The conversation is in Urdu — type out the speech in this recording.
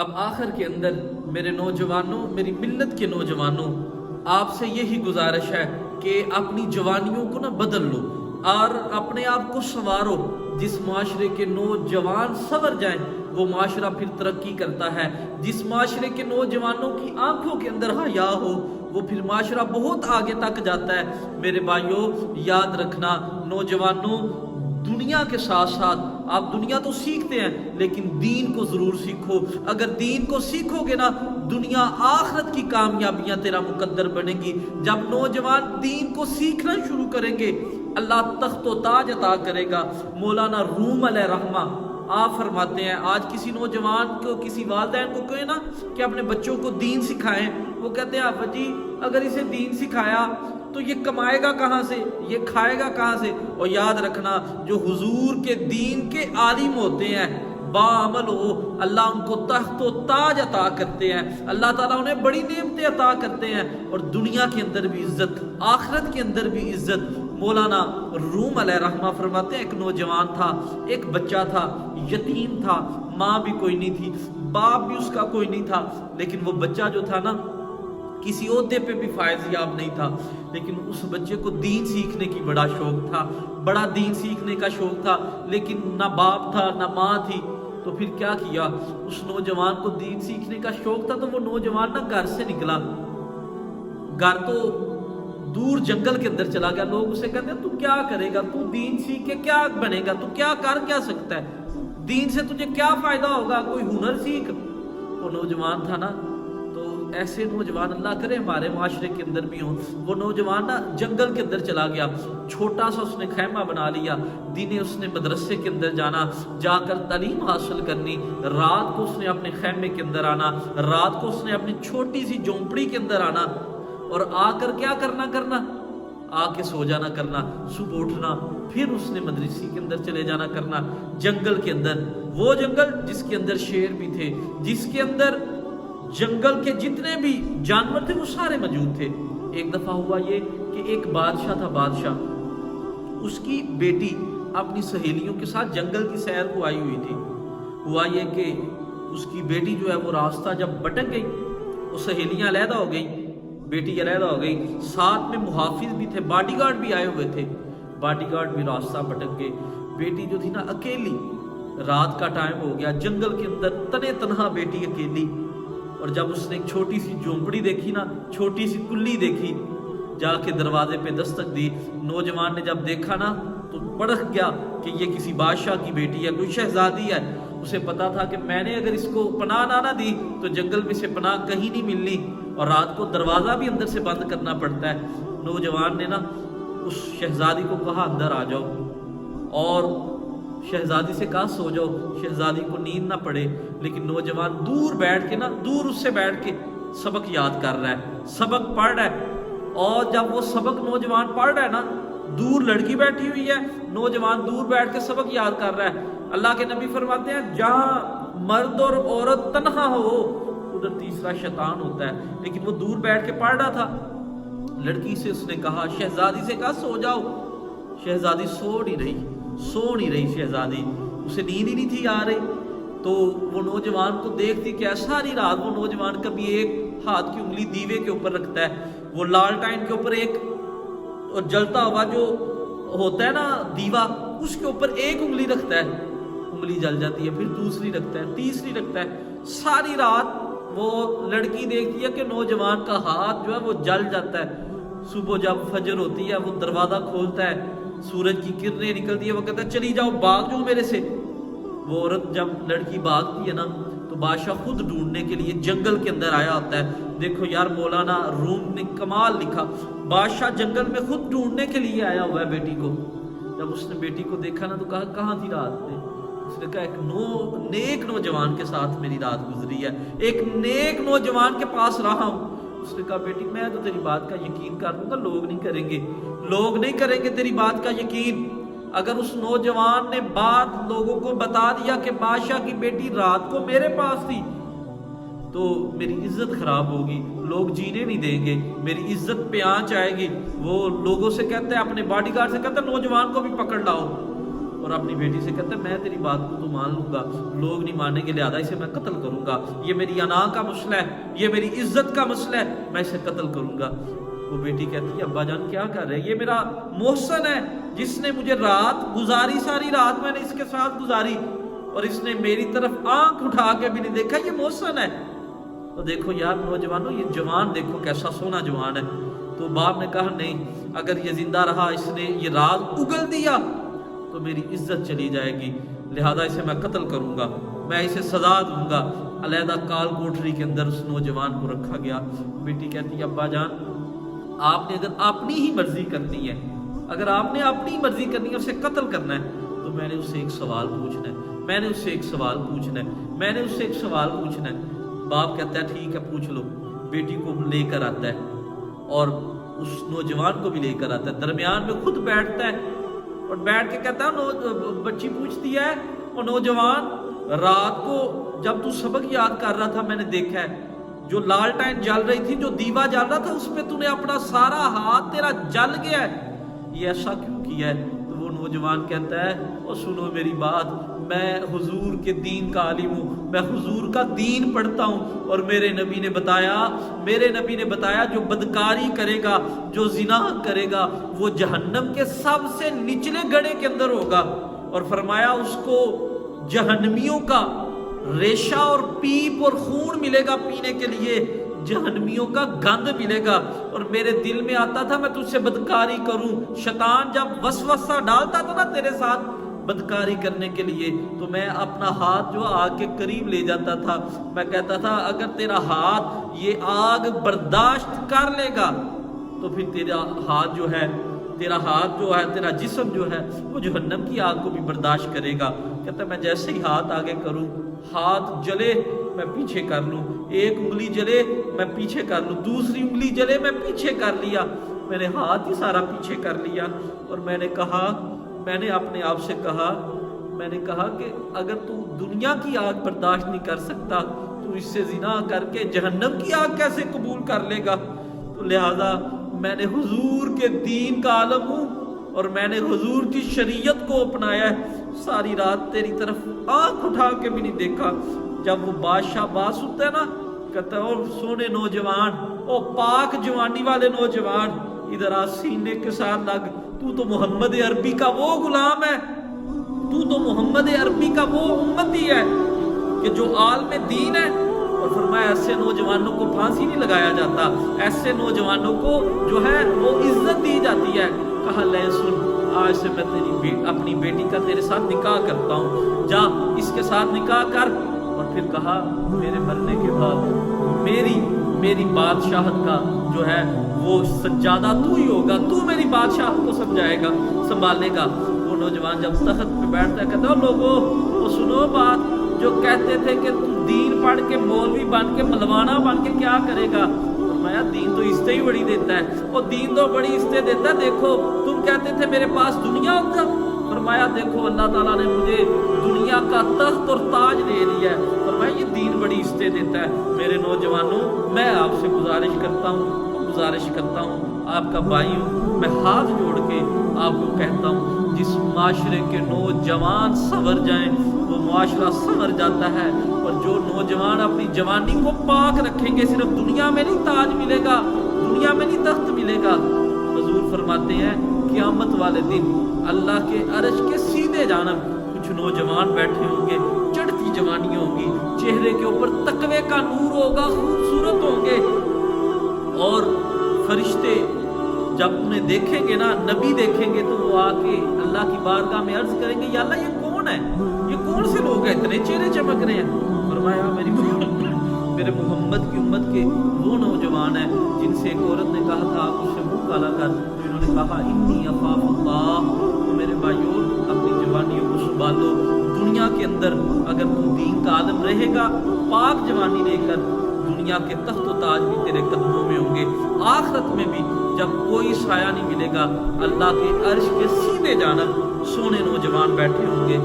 اب آخر کے اندر میرے نوجوانوں، میری ملت کے نوجوانوں، آپ سے یہی گزارش ہے کہ اپنی جوانیوں کو بدل لو اور اپنے آپ کو سنوارو۔ جس معاشرے کے نوجوان سنور جائیں وہ معاشرہ پھر ترقی کرتا ہے۔ جس معاشرے کے نوجوانوں کی آنکھوں کے اندر حیا ہو وہ پھر معاشرہ بہت آگے تک جاتا ہے۔ میرے بھائیوں یاد رکھنا، نوجوانوں، دنیا کے ساتھ ساتھ آپ دنیا تو سیکھتے ہیں لیکن دین کو ضرور سیکھو۔ اگر دین کو سیکھو گے دنیا آخرت کی کامیابیاں تیرا مقدر بنے گی۔ جب نوجوان دین کو سیکھنا شروع کریں گے اللہ تخت و تاج عطا کرے گا۔ مولانا روم علیہ رحمہ آپ فرماتے ہیں، آج کسی نوجوان کو، کسی والدین کو کہے کہ اپنے بچوں کو دین سکھائیں، وہ کہتے ہیں ابا جی اگر اسے دین سکھایا تو یہ کمائے گا کہاں سے، یہ کھائے گا کہاں سے؟ اور یاد رکھنا جو حضور کے دین کے عالم ہوتے ہیں باعمل ہو، اللہ ان کو تخت و تاج عطا کرتے ہیں، اللہ تعالیٰ انہیں بڑی نعمتیں عطا کرتے ہیں اور دنیا کے اندر بھی عزت، آخرت کے اندر بھی عزت۔ مولانا روم علیہ رحمہ فرماتے ہیں ایک نوجوان تھا، ایک بچہ تھا، یتیم تھا، ماں بھی کوئی نہیں تھی، باپ بھی اس کا کوئی نہیں تھا، لیکن وہ بچہ جو تھا کسی عہدے پہ بھی فائز یاب نہیں تھا، لیکن اس بچے کو دین سیکھنے کی بڑا شوق تھا، بڑا دین سیکھنے کا شوق تھا، لیکن نہ باپ تھا نہ ماں تھی۔ تو پھر کیا کیا، اس نوجوان کو دین سیکھنے کا شوق تھا تو وہ نوجوان گھر سے نکلا، گھر تو دور جنگل کے اندر چلا گیا۔ لوگ اسے کہتے ہیں تو کیا کرے گا، تو دین سیکھ کے کیا بنے گا، تو کیا کر کیا سکتا ہے، دین سے تجھے کیا فائدہ ہوگا، کوئی ہنر سیکھ۔ وہ نوجوان تھا تو ایسے نوجوان اللہ کرے ہمارے معاشرے کے اندر بھی ہوں۔ وہ نوجوان جنگل کے اندر چلا گیا، چھوٹا سا اس نے خیمہ بنا لیا، دن اس نے مدرسے کے اندر جانا، جا کر تعلیم حاصل کرنی، رات کو اس نے اپنے خیمے کے اندر آنا، رات کو اس نے اپنی چھوٹی سی جھونپڑی کے اندر آنا اور آ کر کیا کرنا آ کے سو جانا کرنا، صبح اٹھنا، پھر اس نے مدرسے کے اندر چلے جانا کرنا، جنگل کے اندر، وہ جنگل جس کے اندر شیر بھی تھے، جس کے اندر جنگل کے جتنے بھی جانور تھے وہ سارے موجود تھے۔ ایک دفعہ ہوا یہ کہ ایک بادشاہ تھا، بادشاہ، اس کی بیٹی اپنی سہیلیوں کے ساتھ جنگل کی سیر کو آئی ہوئی تھی۔ ہوا یہ کہ اس کی بیٹی جو ہے وہ راستہ جب بھٹک گئی، وہ سہیلیاں علیحدہ ہو گئی، بیٹی علیحدہ ہو گئی، ساتھ میں محافظ بھی تھے، باڈی گارڈ بھی آئے ہوئے تھے، باڈی گارڈ بھی راستہ بھٹک گئے۔ بیٹی جو تھی اکیلی، رات کا ٹائم ہو گیا، جنگل کے اندر تنے تنہا بیٹی اکیلی، اور جب اس نے ایک چھوٹی سی جھونپڑی دیکھی چھوٹی سی کلی دیکھی، جا کے دروازے پہ دستک دی۔ نوجوان نے جب دیکھا تو بڑک گیا کہ یہ کسی بادشاہ کی بیٹی ہے، کوئی شہزادی ہے۔ اسے پتا تھا کہ میں نے اگر اس کو پناہ نہ دی تو جنگل میں سے پناہ کہیں نہیں ملنی، اور رات کو دروازہ بھی اندر سے بند کرنا پڑتا ہے۔ نوجوان نے اس شہزادی کو کہا اندر آ جاؤ، اور شہزادی سے کہا سو جاؤ، شہزادی کو نیند نہ پڑے، لیکن نوجوان دور بیٹھ کے دور اس سے بیٹھ کے سبق یاد کر رہا ہے، سبق پڑھ رہا ہے۔ اور جب وہ سبق نوجوان پڑھ رہا ہے دور لڑکی بیٹھی ہوئی ہے، نوجوان دور بیٹھ کے سبق یاد کر رہا ہے۔ اللہ کے نبی فرماتے ہیں جہاں مرد اور عورت تنہا ہو ادھر تیسرا شیطان ہوتا ہے، لیکن وہ دور بیٹھ کے پڑھ رہا تھا۔ لڑکی سے اس نے کہا، شہزادی سے کہا سو جاؤ، شہزادی سو نہیں رہی شہزادی، اسے نیند ہی نہیں تھی آ رہی۔ تو وہ نوجوان کو دیکھتی کہ ساری رات وہ نوجوان کبھی ایک ہاتھ کی انگلی دیوے کے اوپر رکھتا ہے، وہ لالٹائن کے اوپر ایک اور جلتا ہوا جو ہوتا ہے دیوا، اس کے اوپر ایک انگلی رکھتا ہے، انگلی جل جاتی ہے، پھر دوسری رکھتا ہے، تیسری رکھتا ہے، ساری رات وہ لڑکی دیکھتی ہے کہ نوجوان کا ہاتھ جو ہے وہ جل جاتا ہے۔ صبح جب فجر ہوتی ہے وہ دروازہ کھولتا ہے، سورج کی کرنیں نکلتی ہے، وہ کہتا ہے چلی جاؤ، بھاگ جاؤ میرے سے۔ وہ عورت جب لڑکی بھاگتی ہے تو بادشاہ خود ڈھونڈنے کے لیے جنگل کے اندر آیا ہوتا ہے۔ دیکھو یار مولانا روم نے کمال لکھا، بادشاہ جنگل میں خود ڈھونڈنے کے لیے آیا ہوا ہے بیٹی کو۔ جب اس نے بیٹی کو دیکھا تو کہا کہاں تھی رات میں؟ اس نے کہا ایک نیک نوجوان کے ساتھ میری رات گزری ہے، ایک نیک نوجوان کے پاس رہا ہوں۔ اس نے کہا بیٹی میں تو تیری بات کا یقین کر لوں گا، لوگ نہیں کریں گے تیری بات کا یقین۔ اگر اس نوجوان نے بات لوگوں کو بتا دیا کہ بادشاہ کی بیٹی رات کو میرے پاس تھی تو میری عزت خراب ہوگی، لوگ جینے نہیں دیں گے، میری عزت پہ آنچ آئے گی۔ وہ لوگوں سے کہتا ہے، اپنے باڈی گارڈ سے کہتا ہے نوجوان کو بھی پکڑ لاؤ، اور اور اپنی بیٹی سے کہتا ہے میں تیری بات کو تو مان لوں گا, لوگ نہیں مانیں گے لہذا اسے میں قتل کروں گا, یہ میری انا کا مسئلہ ہے, یہ میری عزت کا مسئلہ ہے, میں اسے قتل کروں گا. وہ بیٹی کہتی ہے ابا جان کیا کر رہے ہیں, یہ میرا محسن ہے جس نے مجھے رات گزاری, ساری رات میں نے اس کے ساتھ گزاری اور اس نے میری طرف آنکھ اٹھا کے بھی نہیں دیکھا, یہ محسن ہے. تو دیکھو یار نوجوانوں, یہ جوان دیکھو کیسا سونا جوان ہے. تو باپ نے کہا نہیں, اگر یہ زندہ رہا, اس نے یہ راز اگل دیا تو میری عزت چلی جائے گی, لہذا اسے میں قتل کروں گا, میں اسے سزا دوں گا. علیحدہ کال کوٹری کے اندر اس نوجوان کو رکھا گیا. بیٹی کہتی ہے ابا جان آپ نے اگر اپنی ہی مرضی کرنی ہے, اگر آپ نے اپنی مرضی کرنی ہے, اسے قتل کرنا ہے, تو میں نے اس سے ایک سوال پوچھنا ہے, میں نے اس سے ایک سوال پوچھنا ہے, میں نے اس سے ایک سوال پوچھنا ہے. باپ کہتا ہے ٹھیک ہے پوچھ لو. بیٹی کو لے کر آتا ہے اور اس نوجوان کو بھی لے کر آتا ہے, درمیان میں خود بیٹھتا ہے اور بیٹھ کے کہتا ہے, بچی پوچھتی ہے اور نوجوان رات کو جب تو سبق یاد کر رہا تھا میں نے دیکھا ہے جو لالٹین جل رہی تھی, جو دیوا جل رہا تھا, اس پہ تو نے اپنا سارا ہاتھ تیرا جل گیا ہے, یہ ایسا کیوں کیا ہے؟ تو وہ نوجوان کہتا ہے اور سنو میری بات, میں حضور کے دین کا عالم ہوں, میں حضور کا دین پڑھتا ہوں اور میرے نبی نے بتایا جو بدکاری کرے گا, جو زنا کرے گا, وہ جہنم کے سب سے نچلے گڑھے کے اندر ہوگا, اور فرمایا اس کو جہنمیوں کا ریشہ اور پیپ اور خون ملے گا پینے کے لیے, جہنمیوں کا گند ملے گا. اور میرے دل میں آتا تھا میں تجھ سے بدکاری کروں, شیطان جب وسوسہ ڈالتا تھا نا تیرے ساتھ بدکاری کرنے کے لیے, تو میں اپنا ہاتھ جو آگ کے قریب لے جاتا تھا, میں کہتا تھا اگر تیرا ہاتھ یہ آگ برداشت کر لے گا تو پھر تیرا ہاتھ جو ہے, تیرا جسم جو ہے وہ جہنم کی آگ کو بھی برداشت کرے گا. کہتا میں جیسے ہی ہاتھ آگے کروں, ہاتھ جلے میں پیچھے کر لوں, ایک انگلی جلے میں پیچھے کر لوں, دوسری انگلی جلے میں پیچھے کر لیا, میں نے ہاتھ ہی سارا پیچھے کر لیا. اور میں نے اپنے آپ سے کہا کہ اگر تو دنیا کی آگ برداشت نہیں کر سکتا تو اس سے زنا کر کے جہنم کی آگ کیسے قبول کر لے گا؟ تو لہذا میں نے حضور کے دین کا عالم ہوں اور میں نے حضور کی شریعت کو اپنایا ہے. ساری رات تیری طرف آنکھ اٹھا کے بھی نہیں دیکھا. جب وہ بادشاہ باس ہوتا ہے نا, کہتا ہے اور سونے نوجوان, او پاک جوانی والے نوجوان, ادھر آ سینے کے ساتھ لگ, تو محمد عربی کا وہ غلام ہے, تو محمد عربی کا وہ امتی ہے کہ جو عالم دین ہے. اور فرمایا ایسے نوجوانوں کو پھانسی نہیں لگایا جاتا, ایسے نوجوانوں کو جو ہے وہ عزت دی جاتی ہے. کہا لے سن, آج سے میں اپنی بیٹی کا تیرے ساتھ نکاح کرتا ہوں, جا اس کے ساتھ نکاح کر. اور پھر کہا میرے مرنے کے بعد میری بادشاہت کا جو ہے وہ سجادہ تو ہی ہوگا, تو میری بادشاہت کو سنبھالنے کا. وہ نوجوان جب تخت پہ بیٹھتا ہے کہتا ہے لوگوں وہ سنو بات, جو کہتے تھے کہ تو دین پڑھ کے مولوی بن کے ملوانا بن کے کیا کرے گا؟ فرمایا دین تو عزتیں ہی بڑی دیتا ہے, اور دین تو بڑی عزتیں دیتا ہے. دیکھو تم کہتے تھے میرے پاس دنیا ہوگا, فرمایا دیکھو اللہ تعالیٰ نے مجھے دنیا کا تخت اور تاج دے دیا ہے. فرمایا یہ دین بڑی عزتیں دیتا ہے. میرے نوجوانوں میں آپ سے گزارش کرتا ہوں, آپ کا بھائی ہوں, میں ہاتھ جوڑ کے آپ کو کہتا ہوں جس معاشرے کے نوجوان سنور جائیں وہ معاشرہ سنور جاتا ہے, اور جو نوجوان اپنی جوانی کو پاک رکھیں گے صرف دنیا میں نہیں تاج ملے گا, دنیا میں نہیں تخت ملے گا. حضور فرماتے ہیں قیامت والے دن اللہ کے عرش کے سیدھے جانب کچھ نوجوان بیٹھے ہوں گے, چڑھتی جوانیاں ہوں گی, چہرے کے اوپر تقوی کا نور ہوگا, خوبصورت ہوں گے, اور فرشتے جب انہیں دیکھیں گے نا, نبی دیکھیں گے, تو وہ آ کے اللہ کی بارگاہ میں عرض کریں گے یا اللہ یہ کون ہے, یہ کون سے لوگ ہیں اتنے چہرے چمک رہے ہیں؟ فرمایا میرے محمد کی امت کے وہ نوجوان ہیں جن سے ایک عورت نے کہا تھا آپ اس سے منہ کالا کر, تو انہوں نے کہا انی اخاف اللہ. تو میرے بھائیوں اپنی جوانیوں کو سنبھالو. دنیا کے اندر اگر تو دین کا عالم رہے گا, پاک جوانی لے کر, دنیا کے تخت و تاج بھی تیرے قدموں میں ہوں گے. آخرت میں بھی جب کوئی سایہ نہیں ملے گا, اللہ کے عرش کے سیدھے جانب سونے نوجوان بیٹھے ہوں گے.